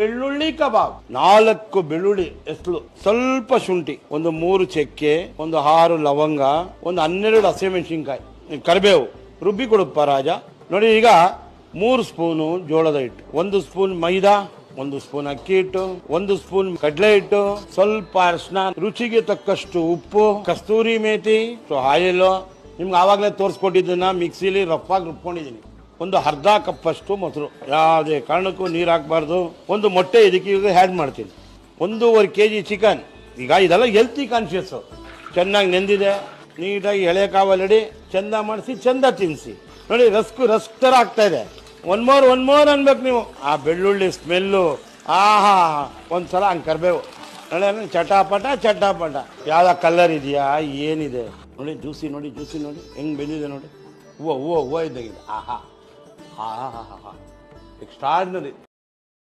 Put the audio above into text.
ಬೆಳ್ಳುಳ್ಳಿ ಕಬಾಬ್ 4 ಬೆಳ್ಳುಳ್ಳಿ ಎಸ್ಳು, ಸ್ವಲ್ಪ ಶುಂಠಿ, ಒಂದು 3 ಚಕ್ಕೆ, ಒಂದು 6 ಲವಂಗ, ಒಂದು 12 ಹಸಿಮೆಣಸಿನ್ಕಾಯಿ, ಕರಿಬೇವು ರುಬ್ಬಿ ಕೊಡುಪ್ಪ ರಾಜ. ನೋಡಿ, ಈಗ 3 ಸ್ಪೂನು ಜೋಳದ ಹಿಟ್ಟು, 1 ಸ್ಪೂನ್ ಮೈದಾ, 1 ಸ್ಪೂನ್ ಅಕ್ಕಿ ಹಿಟ್ಟು, 1 ಸ್ಪೂನ್ ಕಡಲೆ ಹಿಟ್ಟು, ಸ್ವಲ್ಪ ಅರಿಶಿನ, ರುಚಿಗೆ ತಕ್ಕಷ್ಟು ಉಪ್ಪು, ಕಸ್ತೂರಿ ಮೇಥಿ, ಆಯಿಲ್. ನಿಮ್ಗೆ ಆವಾಗಲೇ ತೋರಿಸ್ಕೊಟ್ಟಿದ್ದನ್ನ ಮಿಕ್ಸಿಲಿ ರಫ್ ಆಗಿ ರುಬ್ಕೊಂಡಿದ್ದೀನಿ. ಒಂದು ಅರ್ಧ ಕಪ್ಪಷ್ಟು ಮೊಸರು, ಯಾವುದೇ ಕಾರಣಕ್ಕೂ ನೀರು ಹಾಕಬಾರ್ದು. ಒಂದು ಮೊಟ್ಟೆ ಇದಕ್ಕೆ ಈಗ ಆ್ಯಡ್ ಮಾಡ್ತೀನಿ. 1.5 kg ಚಿಕನ್. ಈಗ ಇದೆಲ್ಲ ಹೆಲ್ತಿ ಕಾನ್ಶಿಯಸ್ಸು. ಚೆನ್ನಾಗಿ ನೆಂದಿದೆ, ನೀಟಾಗಿ ಎಳೆ ಕಾವಲಿಡಿ ಚಂದ ಮಾಡಿಸಿ ಚಂದ ತಿನ್ನಿಸಿ. ನೋಡಿ, ರಸ್ಕ್ ಥರ ಆಗ್ತಾ ಇದೆ. ಒನ್ ಮೋರ್ ಅನ್ಬೇಕು ನೀವು. ಆ ಬೆಳ್ಳುಳ್ಳಿ ಸ್ಮೆಲ್ಲು, ಆಹಾ, ಒಂದ್ಸಲ ಹಂಗೆ ಕರ್ಬೇವು. ನೋಡಿ, ಚಟಾಪಟ ಯಾವ್ದು ಕಲರ್ ಇದೆಯಾ, ಏನಿದೆ ನೋಡಿ. ಜ್ಯೂಸಿ ನೋಡಿ ಹೆಂಗೆ ಬೆಂದಿದೆ ನೋಡಿ. ಹೂವು ಇದ್ದಾಗಿದೆ. ಆಹಾ, ಎಕ್ಸ್ಟ್ರಾರ್ಡಿನರಿ.